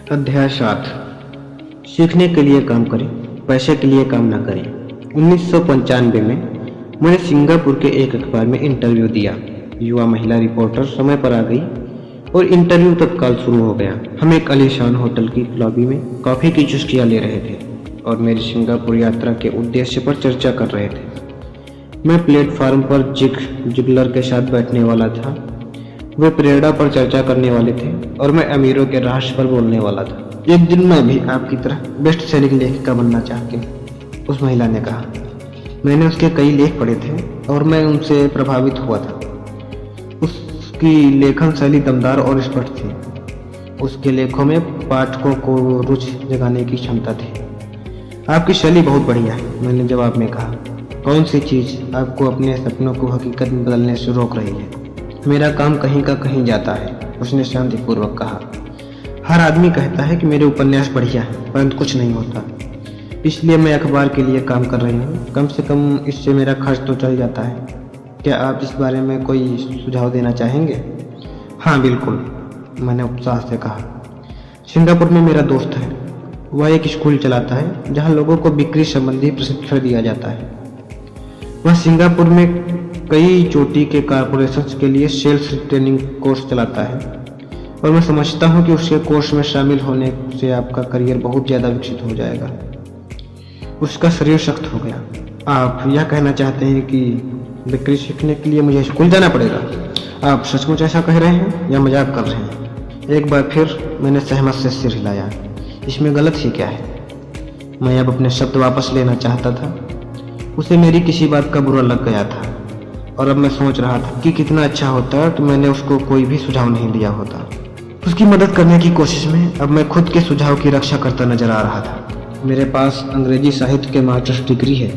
अध्याय 7। सीखने के लिए काम करें, पैसे के लिए काम ना करें। 1995 में मैंने सिंगापुर के एक अखबार में इंटरव्यू दिया। युवा महिला रिपोर्टर समय पर आ गई और इंटरव्यू तत्काल शुरू हो गया। हम एक आलीशान होटल की लॉबी में कॉफ़ी की चुस्कियाँ ले रहे थे और मेरी सिंगापुर यात्रा के उद्देश्य पर चर्चा कर रहे थे। मैं प्लेटफार्म पर जिग जिगलर के साथ बैठने वाला था, वे प्रेरणा पर चर्चा करने वाले थे और मैं अमीरों के रहस्य पर बोलने वाला था। एक दिन मैं भी आपकी तरह बेस्ट सेलिंग लेखिका बनना चाहती हूँ, उस महिला ने कहा। मैंने उसके कई लेख पढ़े थे और मैं उनसे प्रभावित हुआ था। उसकी लेखन शैली दमदार और स्पष्ट थी। उसके लेखों में पाठकों को रुचि जगाने की क्षमता थी। आपकी शैली बहुत बढ़िया है, मैंने जवाब में कहा। कौन सी चीज़ आपको अपने सपनों को हकीकत में बदलने से रोक रही है? मेरा काम कहीं का कहीं जाता है, उसने शांतिपूर्वक कहा। हर आदमी कहता है कि मेरे उपन्यास बढ़िया हैं, परंतु कुछ नहीं होता। इसलिए मैं अखबार के लिए काम कर रही हूँ। कम से कम इससे मेरा खर्च तो चल जाता है। क्या आप इस बारे में कोई सुझाव देना चाहेंगे? हाँ बिल्कुल, मैंने उत्साह से कहा। सिंगापुर में मेरा दोस्त है। वह एक स्कूल चलाता है जहाँ लोगों को बिक्री संबंधी प्रशिक्षण दिया जाता है। वह सिंगापुर में कई चोटी के कॉरपोरेशंस के लिए सेल्स ट्रेनिंग कोर्स चलाता है और मैं समझता हूँ कि उसके कोर्स में शामिल होने से आपका करियर बहुत ज़्यादा विकसित हो जाएगा। उसका शरीर सख्त हो गया। आप यह कहना चाहते हैं कि बिक्री सीखने के लिए मुझे स्कूल जाना पड़ेगा? आप सचमुच ऐसा कह रहे हैं या मजाक कर रहे हैं? एक बार फिर मैंने सहमत से सिर हिलाया। इसमें गलत ही क्या है? मैं अब अपने शब्द वापस लेना चाहता था। उसे मेरी किसी बात का बुरा लग गया था और अब मैं सोच रहा था कि कितना अच्छा होता तो मैंने उसको कोई भी सुझाव नहीं दिया होता। उसकी मदद करने की कोशिश में अब मैं खुद के सुझाव की रक्षा करता नजर आ रहा था। मेरे पास अंग्रेजी साहित्य के मास्टर्स डिग्री है।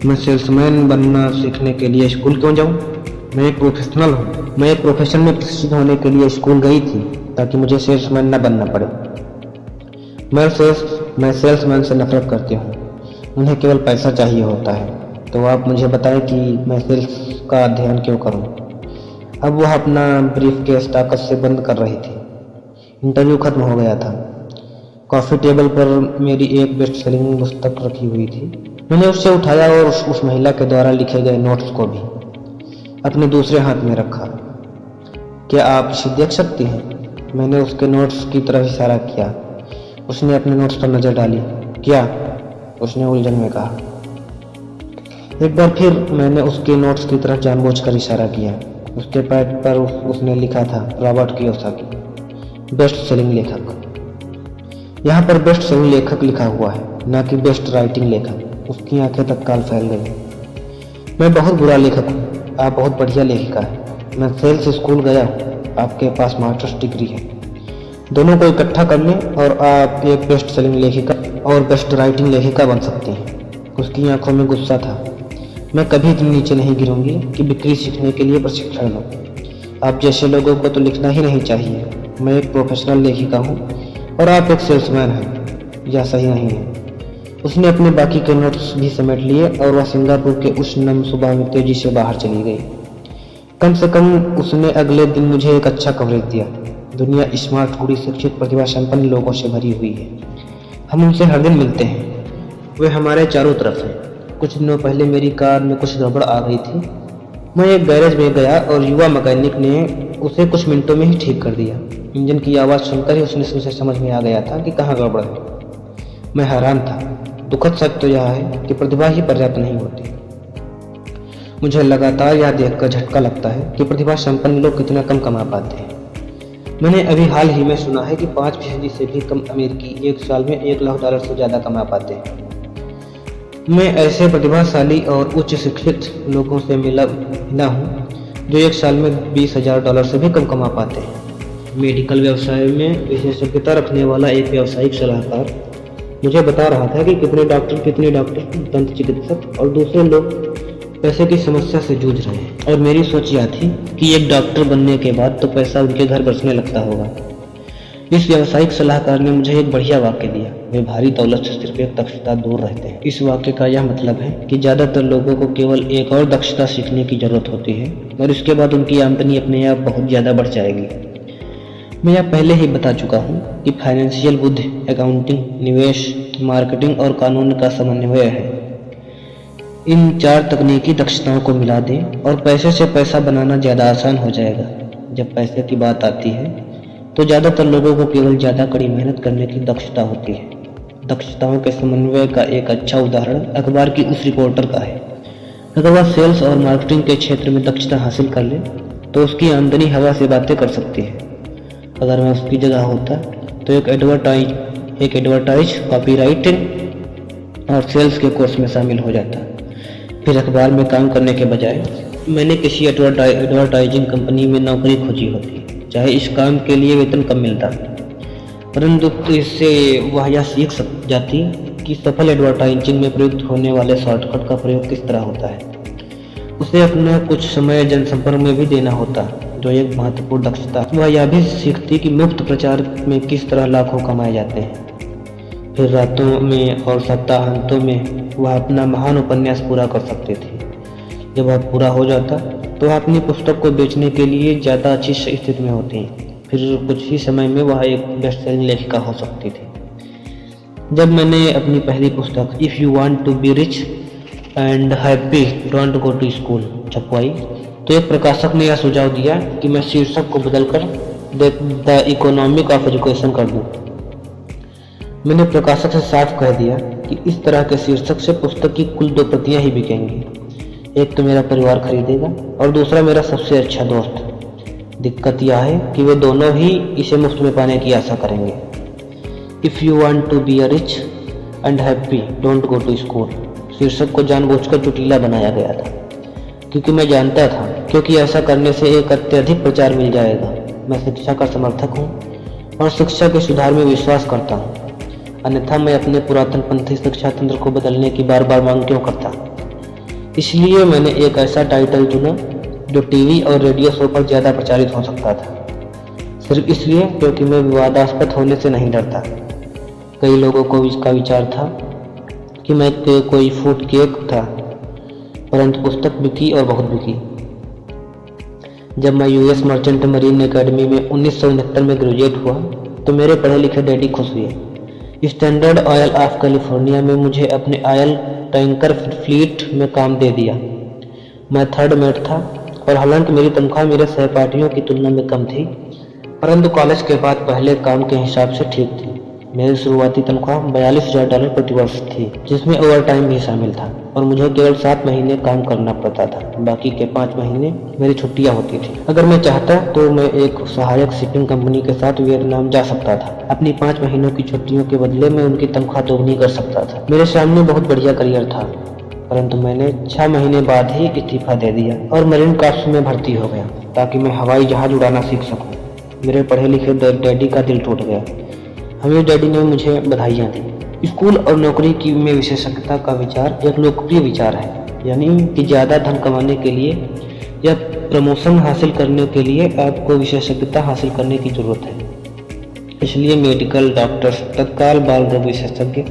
मैं सेल्समैन बनना सीखने के लिए स्कूल क्यों जाऊं? मैं एक प्रोफेशनल हूँ। मैं एक प्रोफेशन में प्रशिक्षित होने के लिए स्कूल गई थी ताकि मुझे सेल्समैन न बनना पड़े। मैं सेल्समैन से नफरत करती हूँ। उन्हें केवल पैसा चाहिए होता है। तो आप मुझे बताएं कि मैं सेल्स का अध्ययन क्यों करूं? अब वह अपना ब्रीफ केस ताकत से बंद कर रही थी। इंटरव्यू खत्म हो गया था। कॉफ़ी टेबल पर मेरी एक बेस्ट सेलिंग पुस्तक रखी हुई थी। मैंने उससे उठाया और उस महिला के द्वारा लिखे गए नोट्स को भी अपने दूसरे हाथ में रखा। क्या आप इसे देख सकती हैं? मैंने उसके नोट्स की तरफ इशारा किया। उसने अपने नोट्स पर नज़र डाली। क्या? उसने उलझन में कहा। एक बार फिर मैंने उसके नोट्स की तरफ जानबूझकर इशारा किया। उसके पैड पर उसने लिखा था रॉबर्ट कियोसाकी, बेस्ट सेलिंग लेखक। यहाँ पर बेस्ट सेलिंग लेखक लिखा हुआ है, ना कि बेस्ट राइटिंग लेखक। उसकी आंखें तत्काल फैल गई। मैं बहुत बुरा लेखक हूँ, आप बहुत बढ़िया लेखिका है। मैं सेल्स स्कूल गया हूँ, आपके पास मास्टर्स डिग्री है। दोनों को इकट्ठा कर लें और आप एक बेस्ट सेलिंग लेखिका और बेस्ट राइटिंग लेखिका बन सकती हैं। उसकी आंखों में गुस्सा था। मैं कभी इतने नीचे नहीं गिरूंगी कि बिक्री सीखने के लिए प्रशिक्षण लो। आप जैसे लोगों को तो लिखना ही नहीं चाहिए। मैं एक प्रोफेशनल लेखिका हूँ और आप एक सेल्समैन हैं। यह सही नहीं है। उसने अपने बाकी के नोट्स भी समेट लिए और वह सिंगापुर के उस नम सुबह में तेजी से बाहर चली गई। कम से कम उसने अगले दिन मुझे एक अच्छा कवरेज दिया। दुनिया स्मार्ट, गुड़ी, शिक्षित, प्रतिभा संपन्न लोगों से भरी हुई है। हम उनसे हर दिन मिलते हैं। वे हमारे चारों तरफ हैं। कुछ दिनों पहले मेरी कार में कुछ गड़बड़ आ गई थी। मैं एक गैरेज में गया और युवा मैकेनिक ने उसे कुछ मिनटों में ही ठीक कर दिया। इंजन की आवाज़ सुनकर ही उसे समझ में आ गया था कि कहाँ गड़बड़ है। मैं हैरान था। दुखद सच तो यह है कि प्रतिभा ही पर्याप्त नहीं होती। मुझे लगातार यह देखकर झटका लगता है कि प्रतिभा संपन्न लोग कितना कम कमा पाते हैं। मैंने अभी हाल ही में सुना है कि 5% से भी कम अमेरिकी एक साल में $1 लाख से ज़्यादा कमा पाते हैं। मैं ऐसे प्रतिभाशाली और उच्च शिक्षित लोगों से मिला हूँ जो एक साल में $20,000 से भी कम कमा पाते हैं। मेडिकल व्यवसाय में विशेषज्ञता रखने वाला एक व्यावसायिक सलाहकार मुझे बता रहा था कि कितने डॉक्टर, दंत चिकित्सक और दूसरे लोग पैसे की समस्या से जूझ रहे हैं। और मेरी सोच यह थी कि एक डॉक्टर बनने के बाद तो पैसा उनके घर बरसने लगता होगा। इस व्यावसायिक सलाहकार ने मुझे एक बढ़िया वाक्य दिया। वे भारी दौलत से सिर्फ एक दक्षता दूर रहते हैं। इस वाक्य का यह मतलब है कि ज़्यादातर लोगों को केवल एक और दक्षता सीखने की जरूरत होती है और इसके बाद उनकी आमदनी अपने आप बहुत ज़्यादा बढ़ जाएगी। मैं यह पहले ही बता चुका हूँ कि फाइनेंशियल बुद्धि अकाउंटिंग, निवेश, मार्केटिंग और कानून का समन्वय है। इन 4 तकनीकी दक्षताओं को मिला दें और पैसे से पैसा बनाना ज़्यादा आसान हो जाएगा। जब पैसे की बात आती है तो ज़्यादातर लोगों को केवल ज़्यादा कड़ी मेहनत करने की दक्षता होती है। दक्षताओं के समन्वय का एक अच्छा उदाहरण अखबार की उस रिपोर्टर का है। अगर वह सेल्स और मार्केटिंग के क्षेत्र में दक्षता हासिल कर ले तो उसकी आमदनी हवा से बातें कर सकती है। अगर मैं उसकी जगह होता तो एक एडवर्टाइज, कॉपीराइटिंग और सेल्स के कोर्स में शामिल हो जाता। फिर अखबार में काम करने के बजाय मैंने किसी एडवर्टाइजिंग कंपनी में नौकरी खोजी होती, चाहे इस काम के लिए वेतन कम मिलता, परंतु इससे वह यह सीख जाती कि सफल एडवर्टाइजिंग में प्रयुक्त होने वाले शॉर्टकट का प्रयोग किस तरह होता है। उसे अपना कुछ समय जनसंपर्क में भी देना होता, जो एक महत्वपूर्ण दक्षता। वह यह भी सीखती कि मुफ्त प्रचार में किस तरह लाखों कमाए जाते हैं। फिर रातों में और सप्ताहांतों में वह अपना महान उपन्यास पूरा कर सकती थी। जब वह पूरा हो जाता तो वह अपनी पुस्तक को बेचने के लिए ज़्यादा अच्छी स्थिति में होती। फिर कुछ ही समय में वह एक बेस्ट सेलिंग लेखिका हो सकती थी। जब मैंने अपनी पहली पुस्तक if you want to be rich and happy don't go to school छपवाई तो एक प्रकाशक ने यह सुझाव दिया कि मैं शीर्षक को बदलकर द इकोनॉमिक ऑफ एजुकेशन कर दूं। मैंने प्रकाशक से साफ कह दिया कि इस तरह के शीर्षक से पुस्तक की कुल 2 प्रतियां ही बिकेंगी। एक तो मेरा परिवार खरीदेगा और दूसरा मेरा सबसे अच्छा दोस्त। दिक्कत यह है कि वे दोनों ही इसे मुफ्त में पाने की आशा करेंगे। If you want to be a rich and happy don't go to school शीर्षक को जानबूझकर चुटीला बनाया गया था, क्योंकि मैं जानता था क्योंकि ऐसा करने से एक अत्यधिक प्रचार मिल जाएगा। मैं शिक्षा का समर्थक हूँ और शिक्षा के सुधार में विश्वास करता हूँ, अन्यथा मैं अपने पुरातनपंथी शिक्षा तंत्र को बदलने की बार बार मांग क्यों करता। इसलिए मैंने एक ऐसा टाइटल चुना जो टीवी और रेडियो शो पर ज़्यादा प्रचारित हो सकता था, सिर्फ इसलिए क्योंकि मैं विवादास्पद होने से नहीं डरता। कई लोगों को इसका विचार था कि मैं कोई फूड केक था, परंतु पुस्तक बिकी और बहुत बिकी। जब मैं यूएस मर्चेंट मरीन एकेडमी में 1969 में ग्रेजुएट हुआ तो मेरे पढ़े लिखे डैडी खुश हुए। स्टैंडर्ड ऑयल ऑफ कैलिफोर्निया में मुझे अपने ऑयल टैंकर फ्लीट में काम दे दिया। मैं 3rd मेट था और हालांकि मेरी तनख्वाह मेरे सहपाठियों की तुलना में कम थी, परंतु कॉलेज के बाद पहले काम के हिसाब से ठीक थी। मेरी शुरुआती तनख्वाह $42,000 प्रति वर्ष थी, जिसमें ओवर टाइम भी शामिल था और मुझे केवल 7 महीने काम करना पड़ता था। बाकी के 5 महीने मेरी छुट्टियां होती थी। अगर मैं चाहता तो मैं एक सहायक शिपिंग कंपनी के साथ वियतनाम जा सकता था। अपनी 5 महीनों की छुट्टियों के बदले में उनकी तनख्वाह दोगुनी कर सकता था। मेरे सामने बहुत बढ़िया करियर था, परंतु मैंने 6 महीने बाद ही इस्तीफा दे दिया और मरीन कॉर्प्स में भर्ती हो गया ताकि मैं हवाई जहाज उड़ाना सीख सकूं। मेरे पढ़े लिखे डैडी का दिल टूट गया। हमें डैडी ने मुझे बधाइयाँ दी। स्कूल और नौकरी की में विशेषज्ञता का विचार एक लोकप्रिय विचार है, यानी कि ज़्यादा धन कमाने के लिए या प्रमोशन हासिल करने के लिए आपको विशेषज्ञता हासिल करने की जरूरत है। इसलिए मेडिकल डॉक्टर्स तत्काल बाल रोग विशेषज्ञ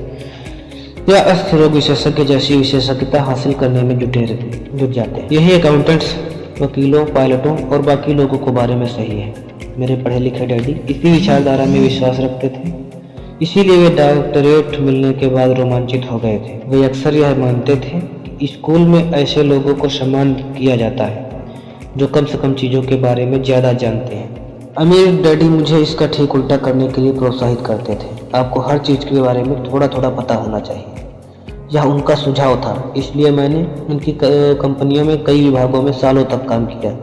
या अस्थ रोग विशेषज्ञ जैसी विशेषज्ञता हासिल करने में जुट जाते हैं। यही अकाउंटेंट्स, वकीलों, पायलटों और बाकी लोगों के बारे में सही है। मेरे पढ़े लिखे डैडी इसी विचारधारा में विश्वास रखते थे, इसीलिए वे डॉक्टरेट मिलने के बाद रोमांचित हो गए थे। वे अक्सर यह मानते थे कि स्कूल में ऐसे लोगों को सम्मान किया जाता है जो कम से कम चीज़ों के बारे में ज़्यादा जानते हैं। अमीर डैडी मुझे इसका ठीक उल्टा करने के लिए प्रोत्साहित करते थे। आपको हर चीज़ के बारे में थोड़ा थोड़ा पता होना चाहिए। यह उनका सुझाव था, इसलिए मैंने उनकी कंपनियों में कई विभागों में सालों तक काम किया।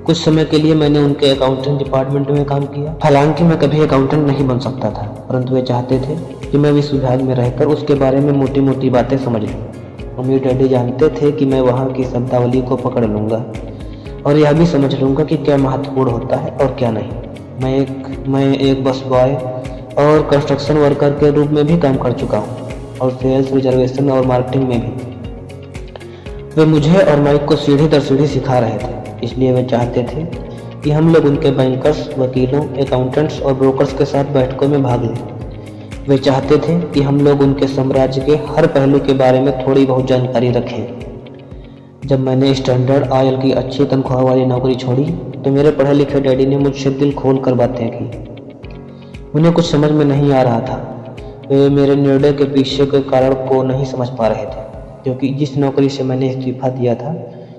कुछ समय के लिए मैंने उनके अकाउंटिंग डिपार्टमेंट में काम किया। हालांकि मैं कभी अकाउंटेंट नहीं बन सकता था, परंतु वे चाहते थे कि मैं इस विभाग में रहकर उसके बारे में मोटी मोटी बातें समझ लूँ। अमीर डैडी जानते थे कि मैं वहाँ की शब्दावली को पकड़ लूँगा और यह भी समझ लूँगा कि क्या महत्वपूर्ण होता है और क्या नहीं। मैं एक बस बॉय और कंस्ट्रक्शन वर्कर के रूप में भी काम कर चुका हूँ और सेल्स, रिजर्वेशन और मार्केटिंग में भी। वे मुझे और माइक को सीढ़ी दर सीढ़ी सिखा रहे थे, इसलिए वे चाहते थे कि हम लोग उनके बैंकर्स, वकीलों, अकाउंटेंट्स और ब्रोकर्स के साथ बैठकों में भाग लें। वे चाहते थे कि हम लोग उनके साम्राज्य के हर पहलू के बारे में थोड़ी बहुत जानकारी रखें। जब मैंने स्टैंडर्ड ऑयल की अच्छी तनख्वाह वाली नौकरी छोड़ी तो मेरे पढ़े लिखे डैडी ने मुझसे दिल खोल कर बातें की। उन्हें कुछ समझ में नहीं आ रहा था। वे मेरे निर्णय के पीछे के कारण को नहीं समझ पा रहे थे, क्योंकि जिस नौकरी से मैंने इस्तीफा दिया था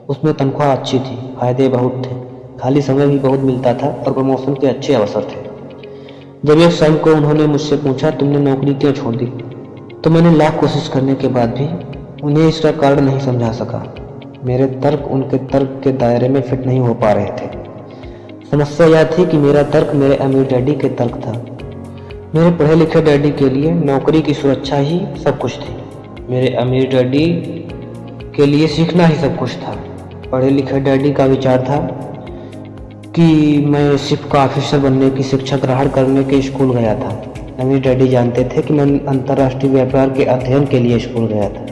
उसमें तनख्वाह अच्छी थी, फायदे बहुत थे, खाली समय भी बहुत मिलता था और प्रमोशन के अच्छे अवसर थे। जब एक शाम को उन्होंने मुझसे पूछा, तुमने नौकरी क्यों छोड़ दी, तो मैंने लाख कोशिश करने के बाद भी उन्हें इसका कारण नहीं समझा सका। मेरे तर्क उनके तर्क के दायरे में फिट नहीं हो पा रहे थे। समस्या यह थी कि मेरा तर्क मेरे अमीर डैडी के तर्क था। मेरे पढ़े लिखे डैडी के लिए नौकरी की सुरक्षा ही सब कुछ थी, मेरे अमीर डैडी के लिए सीखना ही सब कुछ था। पढ़े लिखे डैडी का विचार था कि मैं सिर्फ का ऑफिसर बनने की शिक्षा ग्रहण करने के स्कूल गया था। अमीर डैडी जानते थे कि मैं अंतर्राष्ट्रीय व्यापार के अध्ययन के लिए स्कूल गया था।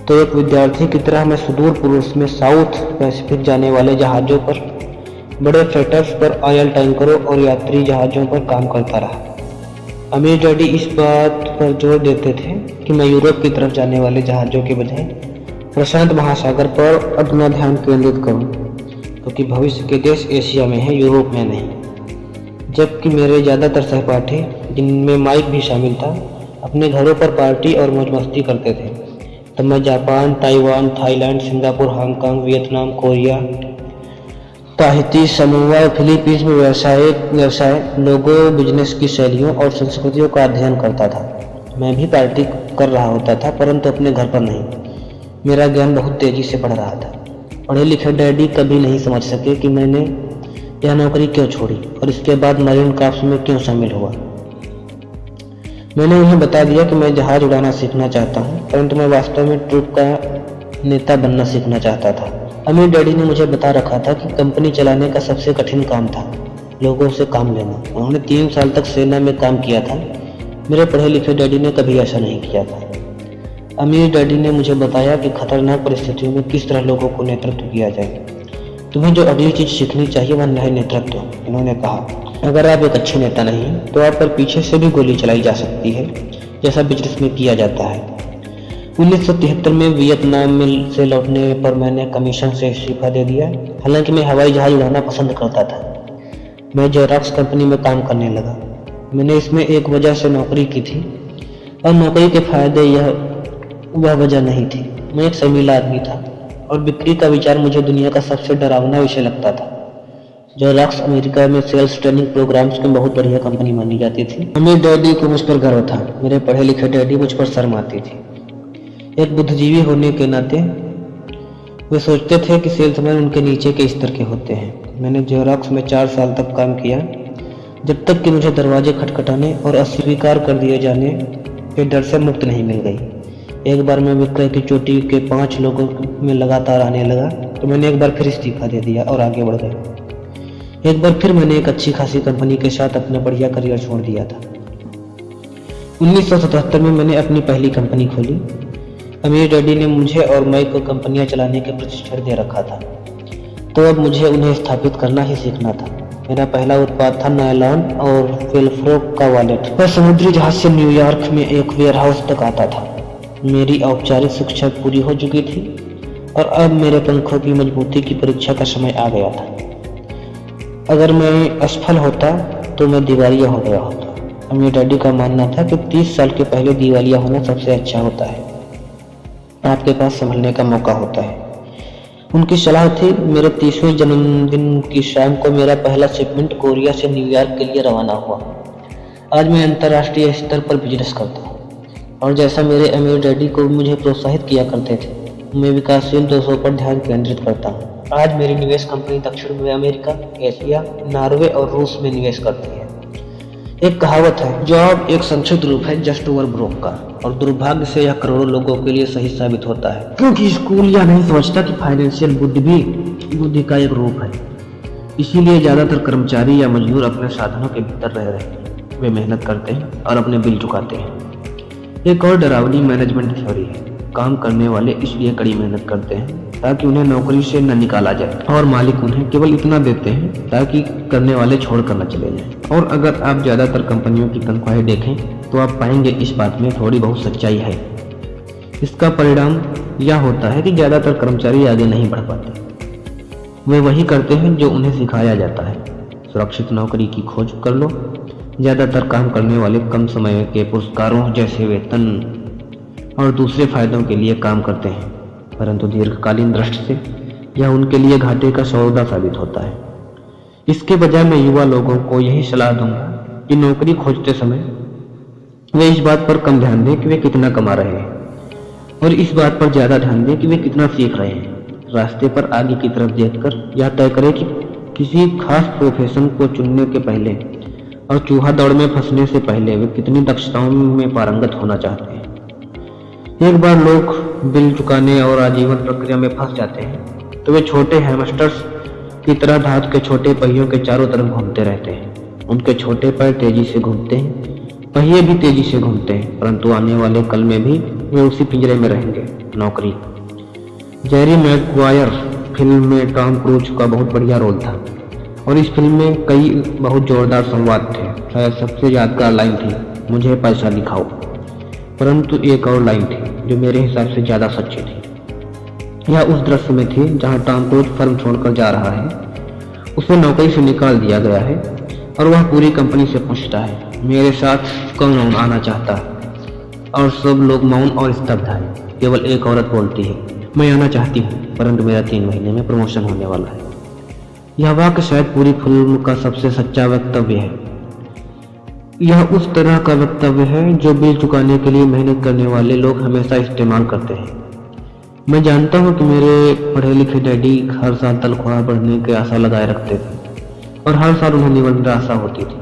तो एक विद्यार्थी की तरह मैं सुदूर पूर्व में साउथ पैसिफिक जाने वाले जहाज़ों पर, बड़े फ्रेटर्स पर, ऑयल टैंकरों और यात्री जहाज़ों पर काम करता रहा। अमीर डैडी इस बात पर जोर देते थे कि मैं यूरोप की तरफ जाने वाले जहाज़ों के बजाय प्रशांत महासागर पर अपना ध्यान केंद्रित करूं, क्योंकि भविष्य के देश एशिया में हैं, यूरोप में नहीं। जबकि मेरे ज़्यादातर सहपाठी, जिनमें माइक भी शामिल था, अपने घरों पर पार्टी और मौज मस्ती करते थे, तब मैं Japan, Taiwan, Thailand, Singapore, Hong Kong, Vietnam, Korea, Tahiti, Samoa, Philippines में व्यवसाय लोगों, बिजनेस की शैलियों और संस्कृतियों का अध्ययन करता था। मैं भी पार्टी कर रहा होता था, परंतु अपने घर पर नहीं। मेरा ज्ञान बहुत तेजी से बढ़ रहा था। पढ़े लिखे डैडी कभी नहीं समझ सके कि मैंने यह नौकरी क्यों छोड़ी और इसके बाद मरीन क्राफ्ट में क्यों शामिल हुआ। मैंने उन्हें बता दिया कि मैं जहाज उड़ाना सीखना चाहता हूँ, परंतु मैं वास्तव में ट्रूप का नेता बनना सीखना चाहता था। अमीर डैडी ने मुझे बता रखा था कि कंपनी चलाने का सबसे कठिन काम था लोगों से काम लेना। उन्होंने 3 साल तक सेना में काम किया था। मेरे पढ़े लिखे डैडी ने कभी ऐसा नहीं किया था। अमीर डैडी ने मुझे बताया कि खतरनाक परिस्थितियों में किस तरह लोगों को नेतृत्व किया जाए। तुम्हें जो अगली चीज़ सीखनी चाहिए वह है नेतृत्व। उन्होंने कहा, अगर आप एक अच्छे नेता नहीं हैं तो आप पर पीछे से भी गोली चलाई जा सकती है, जैसा बिजनेस में किया जाता है। 1973 में वियतनाम में से लौटने पर मैंने कमीशन से इस्तीफा दे दिया। हालांकि मैं हवाई जहाज उड़ाना पसंद करता था। मैं जेरॉक्स कंपनी में काम करने लगा। मैंने इसमें एक वजह से नौकरी की थी और नौकरी के फायदे वह वजह नहीं थी। मैं एक शर्मीला आदमी था और बिक्री का विचार मुझे दुनिया का सबसे डरावना विषय लगता था। जेरॉक्स अमेरिका में सेल्स ट्रेनिंग प्रोग्राम्स की बहुत बढ़िया कंपनी मानी जाती थी। अमीर डैडी को मुझ पर गर्व था। मेरे पढ़े लिखे डैडी मुझ पर शर्म आती थी। एक बुद्धिजीवी होने के नाते वे सोचते थे कि सेल्समैन उनके नीचे के स्तर के होते हैं। मैंने जेरॉक्स में 4 साल तक काम किया, जब तक कि मुझे दरवाजे खटखटाने और अस्वीकार कर दिए जाने के डर से मुक्त नहीं मिल गई। एक बार मैं विक्रय की चोटी के 5 लोगों में लगातार आने लगा तो मैंने एक बार फिर इस्तीफा दे दिया और आगे बढ़ गया। एक बार फिर मैंने एक अच्छी खासी कंपनी के साथ अपना बढ़िया करियर छोड़ दिया था। 1977 में मैंने अपनी पहली कंपनी खोली। अमीर डैडी ने मुझे और माइक को कंपनियां चलाने के प्रशिक्षण दे रखा था, तो अब मुझे उन्हें स्थापित करना ही सीखना था। मेरा पहला उत्पाद था नायलॉन और वेलफ्रो का वॉलेट। वह समुद्री जहाज से न्यूयॉर्क में एक वेयरहाउस तक आता था। मेरी औपचारिक शिक्षा पूरी हो चुकी थी और अब मेरे पंखों की मजबूती की परीक्षा का समय आ गया था। अगर मैं असफल होता तो मैं दिवालिया हो गया होता। अमीर डैडी का मानना था कि 30 साल के पहले दिवालिया होना सबसे अच्छा होता है, आपके पास संभलने का मौका होता है। उनकी सलाह थी। मेरे 30वें जन्मदिन की शाम को मेरा पहला शिपमेंट कोरिया से न्यूयॉर्क के लिए रवाना हुआ। आज मैं अंतर्राष्ट्रीय स्तर पर बिजनेस करता हूँ और जैसा मेरे अमीर डैडी को मुझे प्रोत्साहित किया करते थे, मैं विकासशील देशों पर ध्यान केंद्रित करता हूँ। आज मेरी निवेश कंपनी दक्षिण में अमेरिका, एशिया, नॉर्वे और रूस में निवेश करती है। एक कहावत है, जॉब एक संक्षिप्त रूप है जस्ट ओवर ब्रोक का, और दुर्भाग्य से यह करोड़ों लोगों के लिए सही साबित होता है, क्योंकि स्कूल यह नहीं समझता कि फाइनेंशियल बुद्धि भी बुद्धि का एक रूप है। इसीलिए ज्यादातर कर्मचारी या मजदूर अपने साधनों के भीतर रह रहे हैं। वे मेहनत करते हैं और अपने बिल चुकाते हैं। एक और डरावनी मैनेजमेंट थ्योरी है, काम करने वाले इसलिए कड़ी मेहनत करते हैं ताकि उन्हें नौकरी से न निकाला जाए, और मालिक उन्हें केवल इतना देते हैं ताकि करने वाले छोड़कर न चले जाएं। और अगर आप ज़्यादातर कंपनियों की तनख्वाहें देखें तो आप पाएंगे इस बात में थोड़ी बहुत सच्चाई है। इसका परिणाम यह होता है कि ज़्यादातर कर्मचारी आगे नहीं बढ़ पाते। वे वही करते हैं जो उन्हें सिखाया जाता है। सुरक्षित नौकरी की खोज कर लो। ज़्यादातर काम करने वाले कम समय के पुरस्कारों जैसे वेतन और दूसरे फायदों के लिए काम करते हैं, परंतु दीर्घकालीन दृष्टि से यह उनके लिए घाटे का सौदा साबित होता है। इसके बजाय मैं युवा लोगों को यही सलाह दूंगा कि नौकरी खोजते समय वे इस बात पर कम ध्यान दें कि वे कितना कमा रहे हैं और इस बात पर ज़्यादा ध्यान दें कि वे कितना सीख रहे हैं। रास्ते पर आगे की तरफ देखकर यह तय करें कि किसी खास प्रोफेशन को चुनने के पहले और चूहा दौड़ में फंसने से पहले वे कितनी दक्षताओं में पारंगत होना चाहते हैं। एक बार लोग बिल चुकाने और आजीवन प्रक्रिया में फंस जाते हैं तो वे छोटे हैमस्टर्स की तरह धातु के छोटे पहियों के चारों तरफ घूमते रहते हैं। उनके छोटे पैर तेजी से घूमते हैं, पहिए भी तेजी से घूमते हैं, परंतु आने वाले कल में भी वे उसी पिंजरे में रहेंगे, नौकरी। जेरी मैगवायर फिल्म में टॉम क्रूज का बहुत बढ़िया रोल था और इस फिल्म में कई बहुत जोरदार संवाद थे। शायद सबसे यादगार लाइन थी, मुझे पैसा दिखाओ। परंतु एक और लाइन थी जो मेरे हिसाब से ज़्यादा सच्ची थी। यह उस दृश्य में थी जहां टॉम क्रूज फर्म छोड़कर जा रहा है। उसे नौकरी से निकाल दिया गया है और वह पूरी कंपनी से पूछता है, मेरे साथ कौन आना चाहता है? और सब लोग मौन और स्तब्ध हैं। केवल एक औरत बोलती है, मैं आना चाहती हूँ, परंतु मेरा 3 महीने में प्रमोशन होने वाला है। यह वाक्य शायद पूरी फिल्म का सबसे सच्चा वक्तव्य है। यह उस तरह का वक्तव्य है जो बिल चुकाने के लिए मेहनत करने वाले लोग हमेशा इस्तेमाल करते हैं। मैं जानता हूँ कि मेरे पढ़े लिखे डैडी हर साल तनख्वाह बढ़ने की आशा लगाए रखते थे और हर साल उन्हें निराशा होती थी,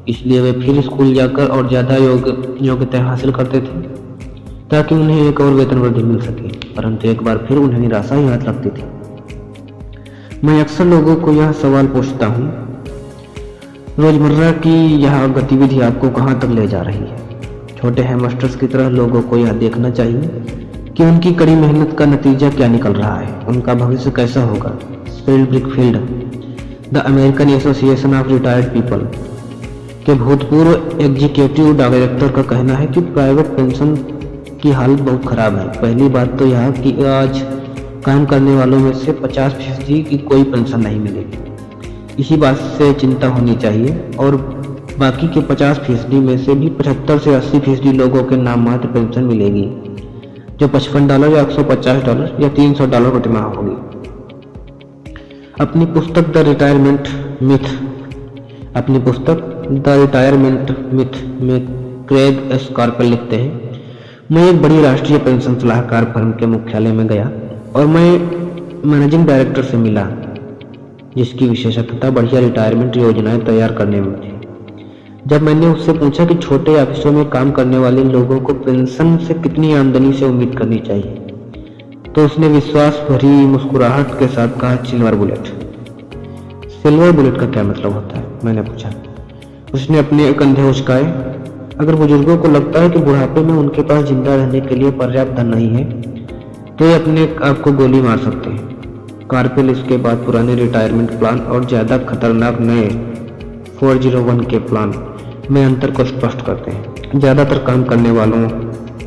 इसलिए वे फिर स्कूल जाकर और ज़्यादा योग्यता हासिल करते थे ताकि उन्हें एक और वेतन वृद्धि मिल सके, परंतु एक बार फिर उन्हें निराशा ही हाथ लगती थी। मैं अक्सर लोगों को यह सवाल पूछता हूँ, रोजमर्रा की यह गतिविधि आपको कहाँ तक ले जा रही है? छोटे हैमस्टर्स की तरह लोगों को यह देखना चाहिए कि उनकी कड़ी मेहनत का नतीजा क्या निकल रहा है, उनका भविष्य कैसा होगा। स्पील्ड Brickfield, the American Association of Retired People के भूतपूर्व एग्जीक्यूटिव डायरेक्टर का कहना है कि प्राइवेट पेंशन की हालत बहुत खराब है। पहली बात तो यह कि आज काम करने वालों में से 50% की कोई पेंशन नहीं मिलेगी। इसी बात से चिंता होनी चाहिए और बाकी के 50% में से भी 75 से 80% लोगों के नाम मात्र पेंशन मिलेगी जो $55 या $150 या $300 प्रतिमाह होगी। अपनी पुस्तक द रिटायरमेंट मिथ में क्रेग स्कारपेल लिखते हैं, मैं एक बड़ी राष्ट्रीय पेंशन सलाहकार फर्म के मुख्यालय में गया और मैं मैनेजिंग डायरेक्टर से मिला जिसकी विशेषज्ञता बढ़िया रिटायरमेंट योजनाएं तैयार करने में थी। जब मैंने उससे पूछा कि छोटे ऑफिसों में काम करने वाले लोगों को पेंशन से कितनी आमदनी से उम्मीद करनी चाहिए, तो उसने विश्वास भरी मुस्कुराहट के साथ कहा, सिल्वर बुलेट। सिल्वर बुलेट का क्या मतलब होता है? मैंने पूछा। उसने अपने कंधे उचकाए। अगर बुजुर्गों को लगता है कि बुढ़ापे में उनके पास जिंदा रहने के लिए पर्याप्त धन नहीं है तो ये अपने आप को गोली मार सकते हैं। कार्पेल इसके बाद पुराने रिटायरमेंट प्लान और ज़्यादा खतरनाक नए 401 के प्लान में अंतर को स्पष्ट करते हैं। ज़्यादातर काम करने वालों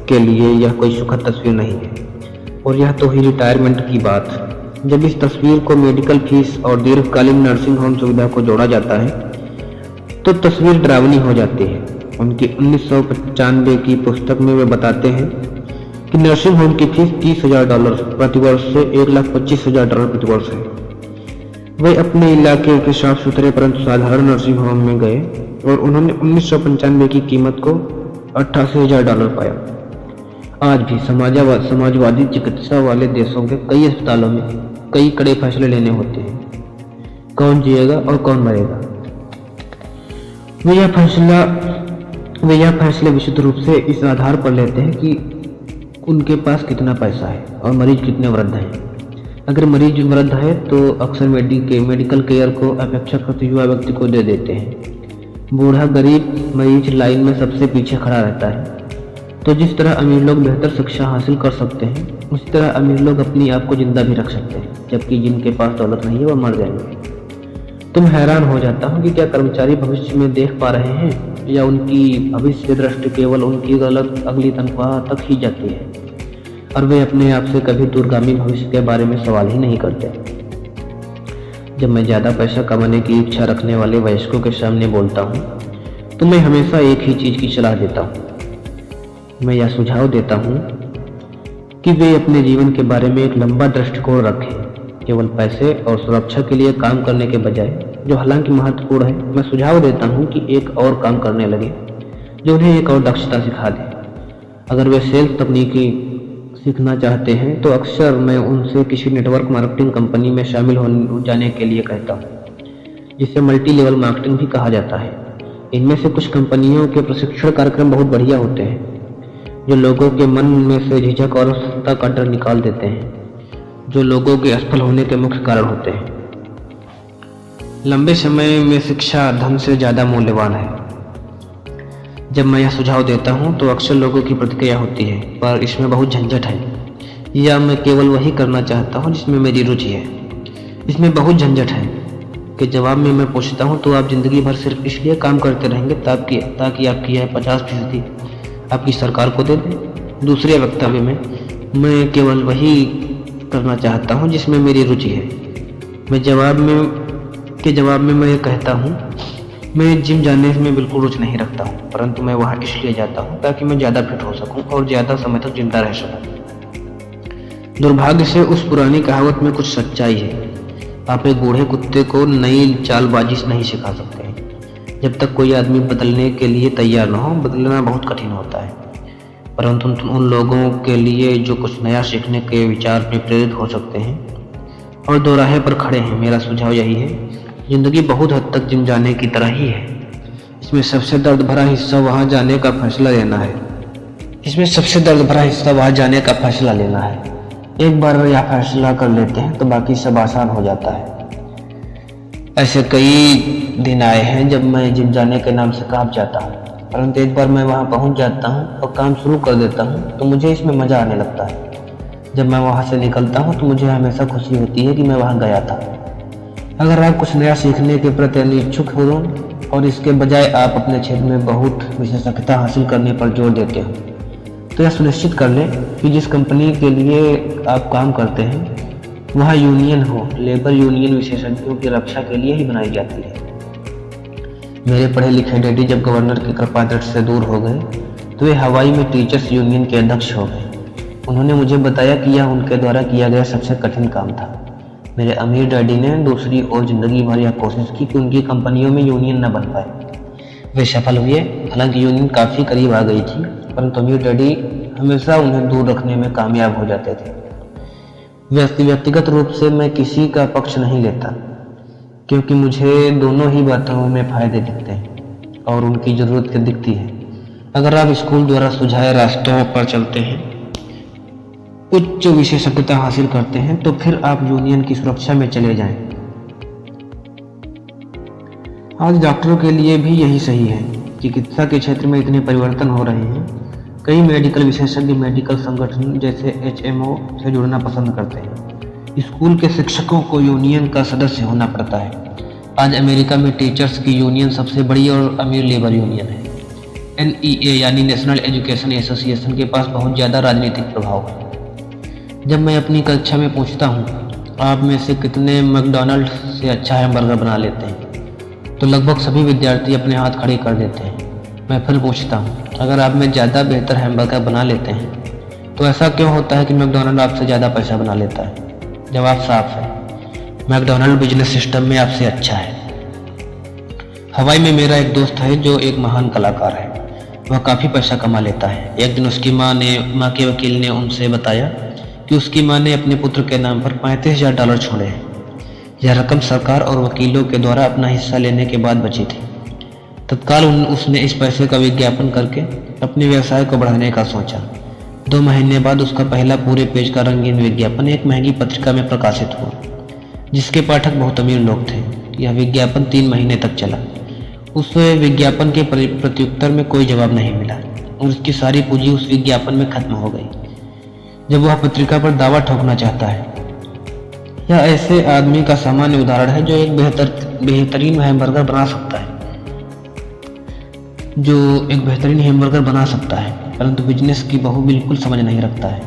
के लिए यह कोई सुखद तस्वीर नहीं है और यह तो ही रिटायरमेंट की बात। जब इस तस्वीर को मेडिकल फीस और दीर्घकालीन नर्सिंग होम सुविधा को जोड़ा जाता है तो तस्वीर डरावनी हो जाती है। उनकी 1995 की पुस्तक में वे बताते हैं कि नर्सिंग होम की फीस $30,000 प्रतिवर्ष से $1,25,000 प्रतिवर्ष है। वे अपने इलाके के साफ सुथरे परंतु साधारण नर्सिंग होम में गए और उन्होंने 1995 की कीमत को $88,000 पाया। आज भी समाजवादी चिकित्सा वाले देशों के कई अस्पतालों में कई कड़े फैसले लेने होते हैं, कौन जिएगा और कौन मरेगा। वे यह फैसले विशुद्ध रूप से इस आधार पर लेते हैं कि उनके पास कितना पैसा है और मरीज कितने वृद्ध हैं। अगर मरीज वृद्ध है तो अक्सर मेडिकल केयर को अपेक्षाकृत युवा व्यक्ति को दे देते हैं। बूढ़ा गरीब मरीज लाइन में सबसे पीछे खड़ा रहता है। तो जिस तरह अमीर लोग बेहतर शिक्षा हासिल कर सकते हैं उसी तरह अमीर लोग अपनी आप को जिंदा भी रख सकते हैं, जबकि जिनके पास दौलत नहीं है वह मर जाएंगे। तुम हैरान हो जाता हूँ कि क्या कर्मचारी भविष्य में देख पा रहे हैं या उनकी भविष्य दृष्टि केवल उनकी गलत अगली तनख्वाह तक ही जाती है। और वे अपने आप से कभी दूरगामी भविष्य के बारे में सवाल ही नहीं करते। जब मैं ज़्यादा पैसा कमाने की इच्छा रखने वाले वयस्कों के सामने बोलता हूँ तो मैं हमेशा एक ही चीज़ की सलाह देता हूँ। मैं यह सुझाव देता हूँ कि वे अपने जीवन के बारे में एक लंबा दृष्टिकोण रखें, केवल पैसे और सुरक्षा के लिए काम करने के बजाय, जो हालांकि महत्वपूर्ण है। मैं सुझाव देता हूँ कि एक और काम करने लगे जो उन्हें एक और दक्षता सिखा दे। अगर वे सेल्स तकनीकी सीखना चाहते हैं तो अक्सर मैं उनसे किसी नेटवर्क मार्केटिंग कंपनी में शामिल हो जाने के लिए कहता हूँ, जिसे मल्टी लेवल मार्केटिंग भी कहा जाता है। इनमें से कुछ कंपनियों के प्रशिक्षण कार्यक्रम बहुत बढ़िया होते हैं, जो लोगों के मन में से झिझक और असफलता का डर निकाल देते हैं, जो लोगों के असफल होने के मुख्य कारण होते हैं। लंबे समय में शिक्षा धन से ज़्यादा मूल्यवान है। जब मैं यह सुझाव देता हूँ तो अक्सर लोगों की प्रतिक्रिया होती है, पर इसमें बहुत झंझट है, या मैं केवल वही करना चाहता हूँ जिसमें मेरी रुचि है। इसमें बहुत झंझट है कि जवाब में मैं पूछता हूँ तो आप ज़िंदगी भर सिर्फ इसलिए काम करते रहेंगे ताकि आपकी यह 50% आपकी सरकार को दे दें। दूसरे वक्तव्य में मैं केवल वही करना चाहता हूँ जिसमें मेरी रुचि है। जवाब में मैं ये कहता हूँ, मैं जिम जाने में बिल्कुल रुचि नहीं रखता हूँ, परंतु मैं वहाँ इसलिए जाता हूँ ताकि मैं ज़्यादा फिट हो सकूँ और ज़्यादा समय तक जिंदा रह सकूँ। दुर्भाग्य से उस पुरानी कहावत में कुछ सच्चाई है। आप एक बूढ़े कुत्ते को नई चालबाजी नहीं सिखा सकते। जब तक कोई आदमी बदलने के लिए तैयार न हो, बदलना बहुत कठिन होता है। परंतु उन लोगों के लिए जो कुछ नया सीखने के विचार में प्रेरित हो सकते हैं और दो राह पर खड़े हैं, मेरा सुझाव यही है, जिंदगी बहुत हद तक जिम जाने की तरह ही है। इसमें सबसे दर्द भरा हिस्सा वहाँ जाने का फैसला लेना है। एक बार यह फैसला कर लेते हैं तो बाकी सब आसान हो जाता है। ऐसे कई दिन आए हैं जब मैं जिम जाने के नाम से कांप जाता हूँ, परंतु एक बार मैं वहाँ पहुँच जाता हूँ और काम शुरू कर देता हूँ तो मुझे इसमें मज़ा आने लगता है। जब मैं वहाँ से निकलता हूँ तो मुझे हमेशा खुशी होती है कि मैं वहाँ गया था। अगर आप कुछ नया सीखने के प्रति अनिच्छुक हो और इसके बजाय आप अपने क्षेत्र में बहुत विशेषज्ञता हासिल करने पर जोर देते हो, तो यह सुनिश्चित कर लें कि जिस कंपनी के लिए आप काम करते हैं वहाँ यूनियन हो। लेबर यूनियन विशेषज्ञों की रक्षा के लिए ही बनाई जाती है। मेरे पढ़े लिखे डैडी जब गवर्नर की कृपा दृष्टि से दूर हो गए तो वे हवाई में टीचर्स यूनियन के अध्यक्ष हो गए। उन्होंने मुझे बताया कि यह उनके द्वारा किया गया सबसे कठिन काम था। मेरे अमीर डैडी ने दूसरी ओर जिंदगी भर यह कोशिश की कि उनकी कंपनियों में यूनियन न बन पाए। वे सफल हुए, हालांकि यूनियन काफ़ी करीब आ गई थी, परंतु अमीर डैडी हमेशा उन्हें दूर रखने में कामयाब हो जाते थे। व्यक्तिगत रूप से मैं किसी का पक्ष नहीं लेता, क्योंकि मुझे दोनों ही बातों में फायदे दिखते हैं और उनकी ज़रूरत दिखती है। अगर आप स्कूल द्वारा सुझाए रास्तों पर चलते हैं, उच्च विशेषज्ञता हासिल करते हैं, तो फिर आप यूनियन की सुरक्षा में चले जाएं। आज डॉक्टरों के लिए भी यही सही है। चिकित्सा के क्षेत्र में इतने परिवर्तन हो रहे हैं, कई मेडिकल विशेषज्ञ मेडिकल संगठन जैसे HMO से जुड़ना पसंद करते हैं। स्कूल के शिक्षकों को यूनियन का सदस्य होना पड़ता है। आज अमेरिका में टीचर्स की यूनियन सबसे बड़ी और अमीर लेबर यूनियन है। NEA यानी नेशनल एजुकेशन एसोसिएशन के पास बहुत ज़्यादा राजनीतिक प्रभाव है। जब मैं अपनी कक्षा में पूछता हूँ, आप में से कितने मैकडॉनल्ड से अच्छा हैमबर्गर बना लेते हैं, तो लगभग सभी विद्यार्थी अपने हाथ खड़े कर देते हैं। मैं फिर पूछता हूँ, अगर आप में ज़्यादा बेहतर हैमबर्गर बना लेते हैं तो ऐसा क्यों होता है कि मैकडॉनल्ड आपसे ज़्यादा पैसा बना लेता है? जवाब साफ है, मैकडॉनल्ड बिजनेस सिस्टम में आपसे अच्छा है। हवाई में मेरा एक दोस्त है जो एक महान कलाकार है। वह काफ़ी पैसा कमा लेता है। एक दिन उसकी माँ के वकील ने उनसे बताया कि उसकी माँ ने अपने पुत्र के नाम पर $35,000 छोड़े हैं। यह रकम सरकार और वकीलों के द्वारा अपना हिस्सा लेने के बाद बची थी। तत्काल उसने इस पैसे का विज्ञापन करके अपने व्यवसाय को बढ़ाने का सोचा। 2 महीने बाद उसका पहला पूरे पेज का रंगीन विज्ञापन एक महंगी पत्रिका में प्रकाशित हुआ, जिसके पाठक बहुत अमीर लोग थे। यह विज्ञापन 3 महीने तक चला। उस विज्ञापन के प्रत्युत्तर में कोई जवाब नहीं मिला और उसकी सारी पूंजी उस विज्ञापन में खत्म हो गई। जब वह पत्रिका पर दावा ठोकना चाहता है, यह ऐसे आदमी का सामान्य उदाहरण है जो एक बेहतरीन हैमबर्गर बना सकता है, परंतु बिजनेस की बिल्कुल समझ नहीं रखता है।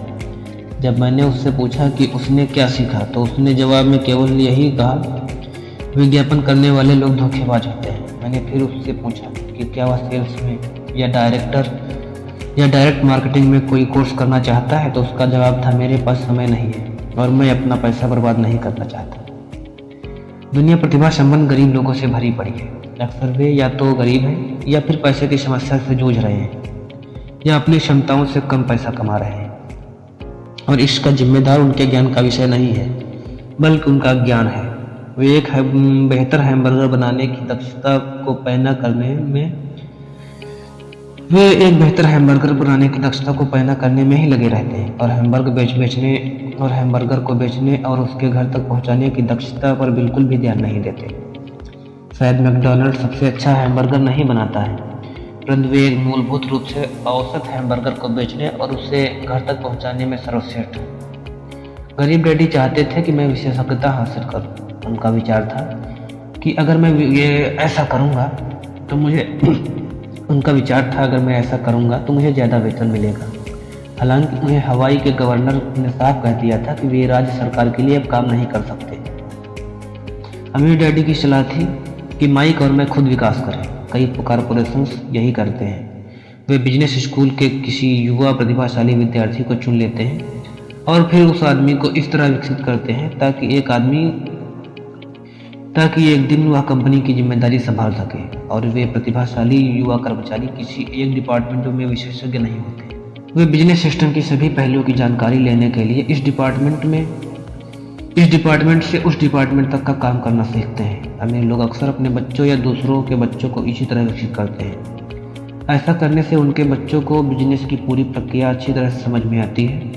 जब मैंने उससे पूछा कि उसने क्या सीखा तो उसने जवाब में केवल यही कहा, विज्ञापन करने वाले लोग धोखेबाज होते हैं। मैंने फिर उससे पूछा कि क्या वह सेल्स में या डायरेक्ट मार्केटिंग में कोई कोर्स करना चाहता है, तो उसका जवाब था, मेरे पास समय नहीं है और मैं अपना पैसा बर्बाद नहीं करना चाहता। दुनिया प्रतिभा संपन्न गरीब लोगों से भरी पड़ी है। अक्सर वे या तो गरीब हैं या फिर पैसे की समस्या से जूझ रहे हैं या अपनी क्षमताओं से कम पैसा कमा रहे हैं, और इसका जिम्मेदार उनके ज्ञान का विषय नहीं है बल्कि उनका ज्ञान है। वे एक बेहतर हैमबर्गर बनाने की दक्षता को पैना करने में ही लगे रहते हैं, और हैमबर्गर को बेचने और उसके घर तक पहुंचाने की दक्षता पर बिल्कुल भी ध्यान नहीं देते। शायद मैकडॉनल्ड्स सबसे अच्छा हैमबर्गर नहीं बनाता है, परंतु वे मूलभूत रूप से औसत हैमबर्गर को बेचने और उसे घर तक पहुंचाने में सर्वश्रेष्ठ हैं। गरीब डैडी चाहते थे कि मैं विशेषज्ञता हासिल करूं। उनका विचार था कि अगर मैं ऐसा करूंगा तो मुझे ज़्यादा वेतन मिलेगा। हालांकि उन्हें हवाई के गवर्नर ने साफ कह दिया था कि वे राज्य सरकार के लिए अब काम नहीं कर सकते। अमीर डैडी की सलाह थी कि माइक और मैं खुद विकास करें। कई कॉरपोरेशंस यही करते हैं। वे बिजनेस स्कूल के किसी युवा प्रतिभाशाली विद्यार्थी को चुन लेते हैं और फिर उस आदमी को इस तरह विकसित करते हैं ताकि एक दिन वह कंपनी की जिम्मेदारी संभाल सके, और वे प्रतिभाशाली युवा कर्मचारी किसी एक डिपार्टमेंट में विशेषज्ञ नहीं होते। वे बिजनेस सिस्टम की सभी पहलुओं की जानकारी लेने के लिए इस डिपार्टमेंट से उस डिपार्टमेंट तक का काम करना सीखते हैं। अमीर लोग अक्सर अपने बच्चों या दूसरों के बच्चों को इसी तरह विकसित करते हैं। ऐसा करने से उनके बच्चों को बिजनेस की पूरी प्रक्रिया अच्छी तरह से समझ में आती है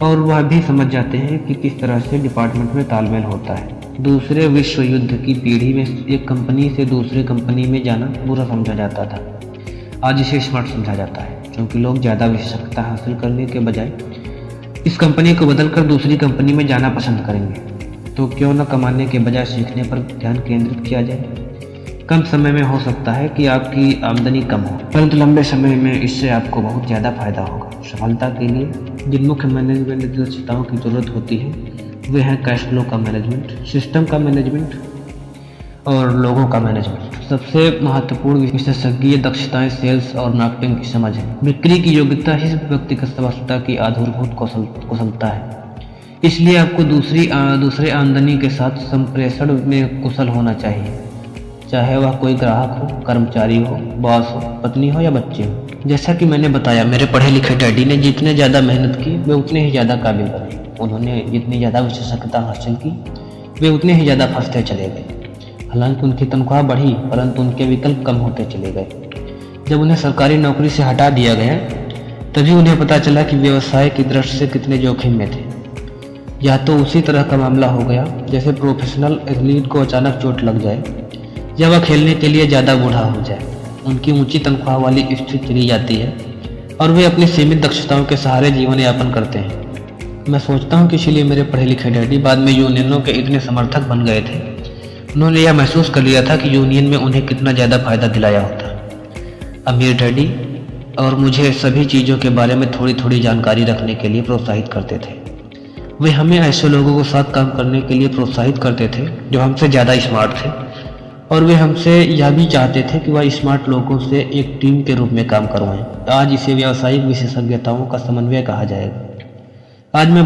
और वह भी समझ जाते हैं कि किस तरह से डिपार्टमेंट में तालमेल होता है। दूसरे विश्व युद्ध की पीढ़ी में एक कंपनी से दूसरी कंपनी में जाना बुरा समझा जाता था। आज इसे स्मार्ट समझा जाता है, क्योंकि लोग ज़्यादा विशेषज्ञता हासिल करने के बजाय इस कंपनी को बदलकर दूसरी कंपनी में जाना पसंद करेंगे। तो क्यों न कमाने के बजाय सीखने पर ध्यान केंद्रित किया जाए। कम समय में हो सकता है कि आपकी आमदनी कम हो, परंतु लंबे समय में इससे आपको बहुत ज़्यादा फायदा होगा। सफलता के लिए जिन मुख्य मैनेजमेंट दक्षताओं की जरूरत होती है वे हैं कैश फ्लो का मैनेजमेंट, सिस्टम का मैनेजमेंट और लोगों का मैनेजमेंट। सबसे महत्वपूर्ण विशेषज्ञीय दक्षताएं सेल्स और मार्केटिंग की समझ है। बिक्री की योग्यता ही व्यक्तिगत सफलता की आधारभूत कुशलता है। इसलिए आपको दूसरे आमदनी के साथ संप्रेषण में कुशल होना चाहिए, चाहे वह कोई ग्राहक हो, कर्मचारी हो, बॉस हो, पत्नी हो या बच्चे हो। जैसा कि मैंने बताया, मेरे पढ़े लिखे डैडी ने जितने ज़्यादा मेहनत की वे उतने ही ज़्यादा काबिल बने। उन्होंने जितनी ज़्यादा विशेषज्ञता हासिल की वे उतने ही ज़्यादा फंसते चले गए। हालांकि उनकी तनख्वाह बढ़ी, परंतु उनके विकल्प कम होते चले गए। जब उन्हें सरकारी नौकरी से हटा दिया गया तभी उन्हें पता चला कि व्यवसाय की दृष्टि से कितने जोखिम में थे। या तो उसी तरह का मामला हो गया जैसे प्रोफेशनल एथलीट को अचानक चोट लग जाए या वह खेलने के लिए ज़्यादा बूढ़ा हो जाए। उनकी ऊंची तनख्वाह वाली स्थिति चली जाती है और वे अपनी सीमित दक्षताओं के सहारे जीवन यापन करते हैं। मैं सोचता हूँ कि इसलिए मेरे पढ़े लिखे डैडी बाद में यूनियनों के इतने समर्थक बन गए थे। उन्होंने यह महसूस कर लिया था कि यूनियन में उन्हें कितना ज़्यादा फायदा दिलाया होता। अमीर डैडी और मुझे सभी चीज़ों के बारे में थोड़ी थोड़ी जानकारी रखने के लिए प्रोत्साहित करते थे। वे हमें ऐसे लोगों के साथ काम करने के लिए प्रोत्साहित करते थे जो हमसे ज़्यादा स्मार्ट थे, और वे हमसे यह भी चाहते थे कि वह स्मार्ट लोगों से एक टीम के रूप में काम करवाएं। आज इसे व्यावसायिक विशेषज्ञताओं का समन्वय कहा जाएगा। आज मैं